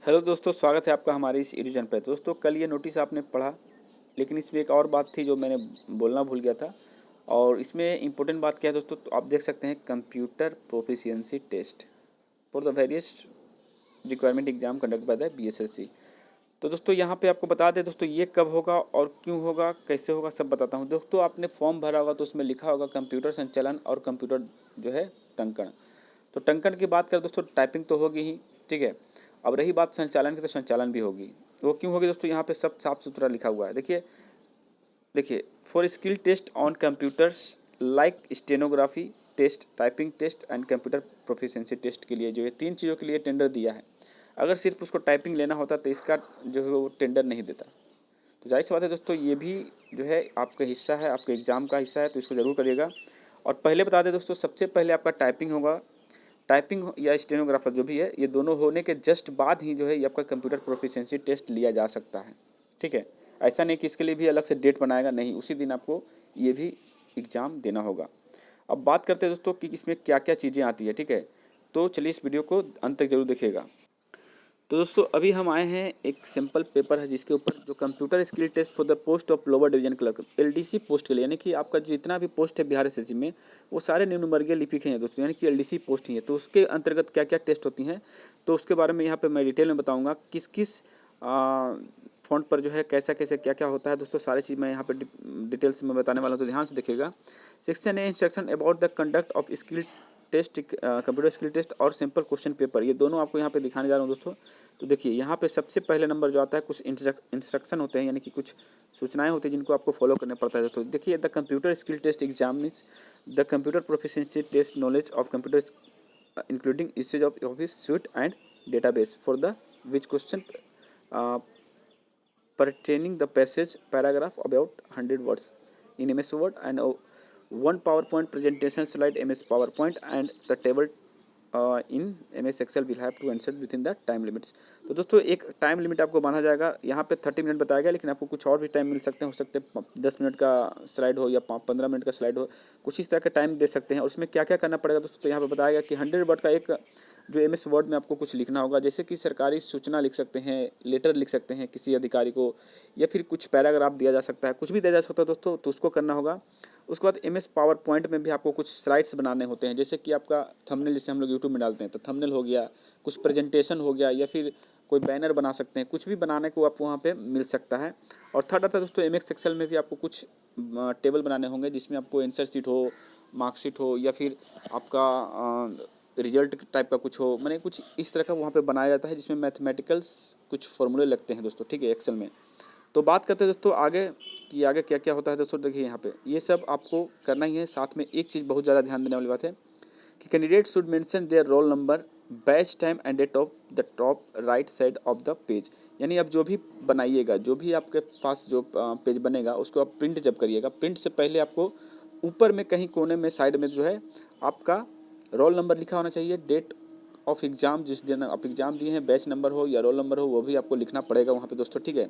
Hello दोस्तों, स्वागत है आपका हमारे इस यूट्यूब चैनल पर। दोस्तों, कल ये नोटिस आपने पढ़ा, लेकिन इसमें एक और बात थी जो मैंने बोलना भूल गया था। और इसमें इम्पोर्टेंट बात क्या है दोस्तों, तो आप देख सकते हैं computer proficiency test for the various requirement exam conduct by the BSSC. तो दोस्तों यहाँ पे आपको बता दें दोस्तों, ये कब होगा और क्यों होगा, कैसे होगा, सब बताता हूँ। दोस्तों, आपने फॉर्म भरा होगा तो उसमें लिखा होगा कंप्यूटर संचालन और कंप्यूटर जो है टंकण। तो टंकण की बात करें दोस्तों, टाइपिंग तो होगी ही, ठीक है। अब रही बात संचालन की, तो संचालन भी होगी। वो क्यों होगी दोस्तों, यहाँ पे सब साफ सुथरा लिखा हुआ है। देखिए देखिए, for skill test on computers like stenography test, typing test and computer proficiency test के लिए जो है 3 चीज़ों के लिए टेंडर दिया है। अगर सिर्फ उसको टाइपिंग लेना होता तो इसका जो है वो टेंडर नहीं देता। तो जाहिर सी बात है दोस्तों, ये भी जो है आपका हिस्सा है, आपके एग्ज़ाम का हिस्सा है, तो इसको ज़रूर करिएगा। और पहले बता दें दोस्तों, सबसे पहले आपका टाइपिंग होगा। टाइपिंग या स्टेनोग्राफर जो भी है, ये दोनों होने के जस्ट बाद ही जो है ये आपका कंप्यूटर प्रोफिशिएंसी टेस्ट लिया जा सकता है, ठीक है। ऐसा नहीं कि इसके लिए भी अलग से डेट बनाएगा, नहीं, उसी दिन आपको ये भी एग्ज़ाम देना होगा। अब बात करते हैं दोस्तों कि इसमें क्या क्या चीज़ें आती है, ठीक है। तो चलिए इस वीडियो को अंत तक जरूर देखिएगा। तो दोस्तों अभी हम आए हैं, एक सिंपल पेपर है जिसके ऊपर जो computer skill test for the post of lower division clerk, LDC post के लिए, यानी कि आपका जितना भी पोस्ट है बिहार एसएससी में, वो सारे निम्न वर्गीय लिपिक हैं दोस्तों, यानी कि एलडीसी पोस्ट ही है। तो उसके अंतर्गत क्या क्या टेस्ट होती हैं, तो उसके बारे में यहाँ पे मैं डिटेल में बताऊँगा। किस किस फॉन्ट पर जो है कैसा कैसे क्या क्या होता है दोस्तों, सारी चीज़ मैं यहाँ पे डिटेल्स में बताने वाला हूँ, तो ध्यान से देखिएगा। Section A, instruction about the conduct of skill test, computer skill test और सिंपल क्वेश्चन पेपर, ये दोनों आपको यहाँ पे दिखाने जा रहा हूँ दोस्तों। तो देखिए यहाँ पे सबसे पहले नंबर जो आता है, कुछ इंस्ट्रक्शन होते हैं, यानी कि कुछ सूचनाएं होती हैं जिनको आपको फॉलो करना पड़ता है दोस्तों। देखिए, the computer skill test exam means the computer proficiency test knowledge of computer including usage of office suite and database for the which question pertaining the passage paragraph about 100 words in MS Word and one PowerPoint presentation slide MS PowerPoint and the table in MS Excel will have to answer within the time limits। तो दोस्तों एक time limit आपको बांधा जाएगा, यहाँ पे 30 minute बताया गया, लेकिन आपको कुछ और भी टाइम मिल सकते हैं, हो सकते हैं 10 मिनट का स्लाइड हो या 15 मिनट का स्लाइड हो, कुछ इस तरह का टाइम दे सकते हैं। और उसमें क्या क्या करना पड़ेगा दोस्तों, तो यहाँ पे बताया गया कि 100 वर्ड का एक जो MS वर्ड में आपको कुछ लिखना होगा, जैसे कि सरकारी सूचना लिख सकते हैं, लेटर लिख सकते हैं किसी अधिकारी को, या फिर कुछ पैराग्राफ दिया जा सकता है, कुछ भी दिया जा सकता है दोस्तों, तो उसको करना होगा। उसके बाद MS पावर पॉइंट में भी आपको कुछ स्लाइड्स बनाने होते हैं, जैसे कि आपका थंबनेल, जैसे हम लोग यूट्यूब में डालते हैं, तो थंबनेल हो गया, कुछ प्रेजेंटेशन हो गया, या फिर कोई बैनर बना सकते हैं, कुछ भी बनाने को आपको वहाँ पे मिल सकता है। और थर्ड आता है दोस्तों, MS एक्सेल में भी आपको कुछ टेबल बनाने होंगे, जिसमें आपको आंसर शीट हो, मार्कशीट हो, या फिर आपका रिजल्ट टाइप का कुछ हो, मैंने कुछ इस तरह का वहाँ पे बनाया जाता है, जिसमें मैथमेटिकल्स कुछ फॉर्मूले लगते हैं दोस्तों, ठीक है, एक्सेल में। तो बात करते हैं दोस्तों आगे कि आगे क्या क्या होता है दोस्तों। देखिए यहाँ पे ये सब आपको करना ही है। साथ में एक चीज़ बहुत ज़्यादा ध्यान देने वाली बात है कि candidate should mention their roll number, batch time and date of the top right side of the page. यानी आप जो भी बनाइएगा, जो भी आपके पास जो पेज बनेगा, उसको आप प्रिंट जब करिएगा, प्रिंट से पहले आपको ऊपर में कहीं कोने में साइड में जो है आपका रोल नंबर लिखा होना चाहिए, डेट ऑफ एग्ज़ाम जिस दिन आप एग्ज़ाम दिए हैं, बैच नंबर हो या रोल नंबर हो, वो भी आपको लिखना पड़ेगा वहाँ पे दोस्तों, ठीक है।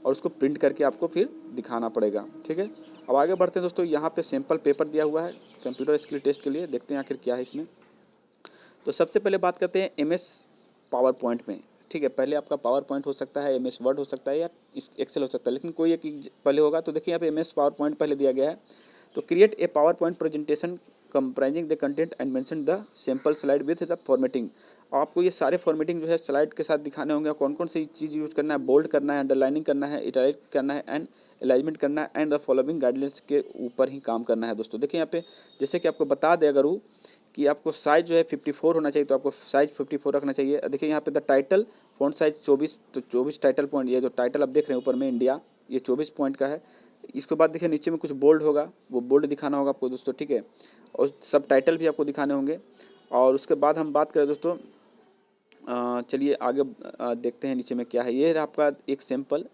और उसको प्रिंट करके आपको फिर दिखाना पड़ेगा, ठीक है। अब आगे बढ़ते हैं दोस्तों, यहाँ पे सैम्पल पेपर दिया हुआ है कंप्यूटर स्किल टेस्ट के लिए, देखते हैं आखिर क्या है इसमें। तो सबसे पहले बात करते हैं MS पावर पॉइंट में, ठीक है। पहले आपका पावर पॉइंट हो सकता है, MS वर्ड हो सकता है, या एक्सेल हो सकता है, लेकिन कोई एक पहले होगा। तो देखिए यहाँ पे MS पावर पॉइंट पहले दिया गया है। तो create a power point presentation comprising the content and mention the sample slide with the formatting. आपको ये सारे फॉर्मेटिंग जो है स्लाइड के साथ दिखाने होंगे, कौन कौन सी चीज़ यूज़ करना है, बोल्ड करना है, अंडरलाइनिंग करना है, इटैलिक करना है, एंड अलाइनमेंट करना है, एंड द फॉलोइंग गाइडलाइंस के ऊपर ही काम करना है दोस्तों। देखिए यहाँ पे जैसे कि आपको बता दें अगर वो कि आपको साइज़ जो है 54 होना चाहिए, तो आपको साइज़ 54 रखना चाहिए। देखिए यहाँ पे द टाइटल फॉन्ट साइज 24, तो 24 टाइटल पॉइंट, ये जो टाइटल आप देख रहे हैं ऊपर में इंडिया, ये 24 पॉइंट का है। इसके बाद देखिए नीचे में कुछ बोल्ड होगा, वो बोल्ड दिखाना होगा आपको दोस्तों, ठीक है। और सब टाइटल भी आपको दिखाने होंगे। और उसके बाद हम बात करें दोस्तों, चलिए आगे देखते हैं नीचे में क्या है। ये आपका एक सैंपल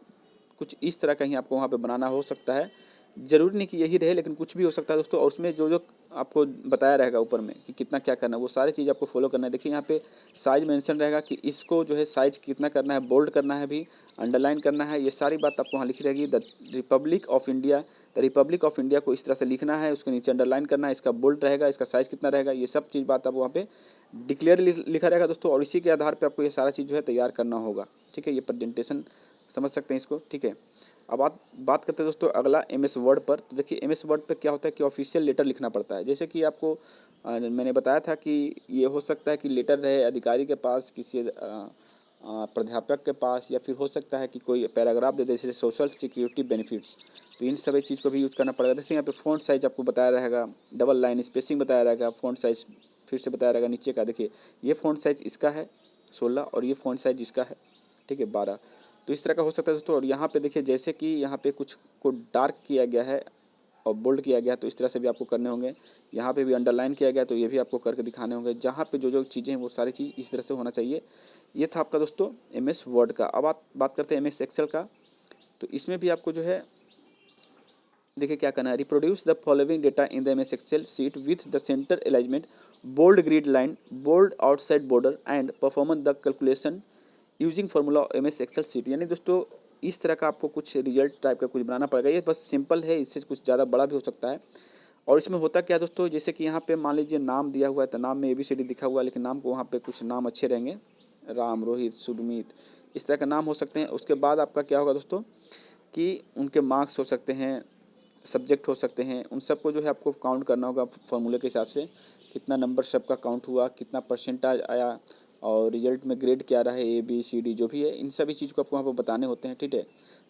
कुछ इस तरह का ही आपको वहाँ पे बनाना हो सकता है, ज़रूरी नहीं कि यही रहे, लेकिन कुछ भी हो सकता है दोस्तों। और उसमें जो जो आपको बताया रहेगा ऊपर में कि कितना क्या करना है, वो सारी चीज़ आपको फॉलो करना है। देखिए यहाँ पे साइज मेंशन रहेगा कि इसको जो है साइज कितना करना है, बोल्ड करना है, भी अंडरलाइन करना है, ये सारी बात आपको वहाँ लिखी रहेगी। The Republic of India, the Republic of India को इस तरह से लिखना है, उसके नीचे अंडरलाइन करना है, इसका बोल्ड रहेगा, इसका साइज़ कितना रहेगा, ये सब चीज़ बात आप वहाँ पे डिक्लेयर लिखा रहेगा दोस्तों। और इसी के आधार पर आपको ये सारा चीज़ जो है तैयार करना होगा। ठीक है, ये प्रेजेंटेशन समझ सकते हैं इसको। ठीक है, अब बात करते हैं दोस्तों अगला MS वर्ड पर। तो देखिए MS वर्ड पे क्या होता है कि ऑफिशियल लेटर लिखना पड़ता है। जैसे कि आपको मैंने बताया था कि ये हो सकता है कि लेटर रहे अधिकारी के पास, किसी प्राध्यापक के पास, या फिर हो सकता है कि कोई पैराग्राफ दे दे जैसे सोशल सिक्योरिटी बेनिफिट्स। तो इन सभी चीज़ को भी यूज़ करना पड़ेगा। जैसे यहाँ पे फ़ॉन्ट साइज आपको बताया रहेगा, डबल लाइन स्पेसिंग बताया रहेगा, फ़ॉन्ट साइज फिर से बताया रहेगा नीचे का। देखिए ये फ़ॉन्ट साइज इसका है 16 और ये फ़ॉन्ट साइज इसका है, ठीक है, 12। तो इस तरह का हो सकता है दोस्तों। और यहाँ पे देखिए जैसे कि यहाँ पे कुछ को डार्क किया गया है और बोल्ड किया गया, तो इस तरह से भी आपको करने होंगे। यहाँ पे भी अंडरलाइन किया गया, तो ये भी आपको करके दिखाने होंगे। जहाँ पे जो जो चीज़ें हैं वो सारी चीज़ इस तरह से होना चाहिए। ये था आपका दोस्तों MS वर्ड का। अब बात करते हैं MS एक्सेल का। तो इसमें भी आपको जो है देखिए क्या करना है, reproduce the following data in the MS Excel sheet with the centre alignment, bold grid line, bold outside border and perform the calculation using formula MS Excel sheet. यानी दोस्तों इस तरह का आपको कुछ रिजल्ट टाइप का कुछ बनाना पड़ेगा। ये बस सिंपल है, इससे कुछ ज़्यादा बड़ा भी हो सकता है। और इसमें होता क्या है दोस्तों, जैसे कि यहाँ पे मान लीजिए नाम दिया हुआ है, तो नाम में ABCD दिखा हुआ है, लेकिन नाम को वहाँ पे कुछ नाम अच्छे रहेंगे, राम, रोहित, सुरमीत, इस तरह का नाम हो सकते हैं। उसके बाद आपका क्या होगा दोस्तों कि उनके मार्क्स हो सकते हैं, सब्जेक्ट हो सकते हैं, उन सबको जो है आपको काउंट करना होगा फॉर्मूले के हिसाब से। कितना नंबर सबका काउंट हुआ, कितना परसेंटेज आया, और रिजल्ट में ग्रेड क्या रहा है, ABCD जो भी है, इन सभी चीज़ को आपको वहाँ पर बताने होते हैं। ठीक है,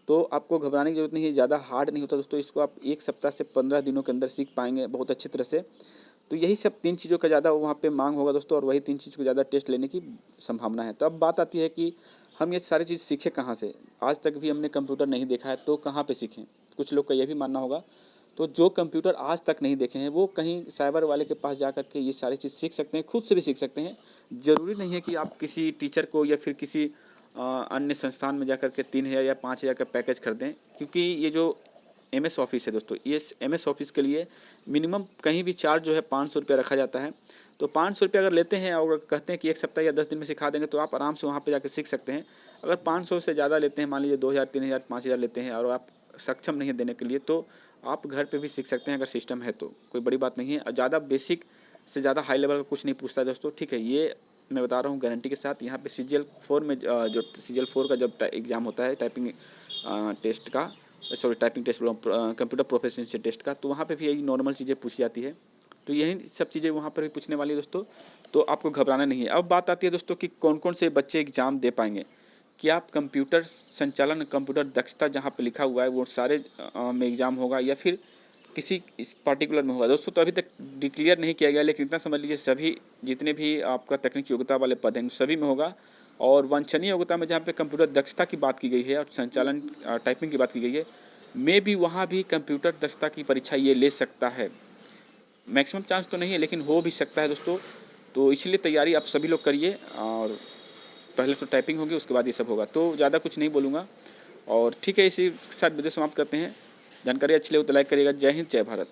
तो आपको घबराने की जरूरत नहीं है, ज़्यादा हार्ड नहीं होता दोस्तों। इसको आप 1 सप्ताह से 15 दिनों के अंदर सीख पाएंगे बहुत अच्छी तरह से। तो यही सब 3 चीज़ों का ज़्यादा वहाँ पे मांग होगा दोस्तों, और वही 3 चीज़ को ज़्यादा टेस्ट लेने की संभावना है। तो अब बात आती है कि हम ये सारी चीज़ सीखें कहाँ से। आज तक भी हमने कंप्यूटर नहीं देखा है, तो कहाँ पे सीखें। कुछ लोग का ये भी मानना होगा। तो जो कंप्यूटर आज तक नहीं देखे हैं वो कहीं साइबर वाले के पास जा कर के ये सारी चीज़ सीख सकते हैं, खुद से भी सीख सकते हैं। ज़रूरी नहीं है कि आप किसी टीचर को या फिर किसी अन्य संस्थान में जाकर के 3000 या 5000 का पैकेज खरीदें। क्योंकि ये जो MS ऑफिस है दोस्तों, ये MS ऑफिस के लिए मिनिमम कहीं भी चार्ज जो है 500 रुपया रखा जाता है। तो 500 रुपया अगर लेते हैं और कहते हैं कि 1 सप्ताह या 10 दिन में सिखा देंगे, तो आप आराम से वहाँ पे जाकर सीख सकते हैं। अगर 500 से ज़्यादा लेते हैं, मान लीजिए 2000, 3000, 5000 लेते हैं, और आप सक्षम नहीं है देने के लिए, तो आप घर पे भी सीख सकते हैं अगर सिस्टम है तो। कोई बड़ी बात नहीं है। ज़्यादा बेसिक से ज़्यादा हाई लेवल का कुछ नहीं पूछता है दोस्तों। ठीक है, ये मैं बता रहा हूँ गारंटी के साथ। यहाँ पे CGL 4 में जो CGL 4 का जब एग्ज़ाम होता है टाइपिंग टेस्ट का, sorry typing test, computer proficiency test का, तो वहाँ पे भी यही नॉर्मल चीज़ें पूछी जाती है। तो यही सब चीज़ें वहाँ पर भी पूछने वाली है दोस्तों, तो आपको घबराना नहीं है। अब बात आती है दोस्तों कि कौन कौन से बच्चे एग्ज़ाम दे पाएंगे। कि आप कंप्यूटर संचालन, कंप्यूटर दक्षता जहाँ पे लिखा हुआ है वो सारे में एग्ज़ाम होगा, या फिर किसी इस पार्टिकुलर में होगा दोस्तों। तो अभी तक डिक्लेयर नहीं किया गया, लेकिन इतना समझ लीजिए सभी जितने भी आपका तकनीकी योग्यता वाले पद हैं सभी में होगा। और वांछनीय योग्यता में जहाँ पे कंप्यूटर दक्षता की बात की गई है और संचालन टाइपिंग की बात की गई है, मे भी वहाँ भी कंप्यूटर दक्षता की परीक्षा ये ले सकता है। मैक्सिमम चांस तो नहीं है, लेकिन हो भी सकता है दोस्तों। तो इसलिए तैयारी आप सभी लोग करिए, और पहले तो टाइपिंग होगी, उसके बाद ये सब होगा। तो ज़्यादा कुछ नहीं बोलूँगा, और ठीक है, इसी के साथ वीडियो समाप्त करते हैं। जानकारी अच्छी लगी तो लाइक करिएगा। जय हिंद, जय भारत।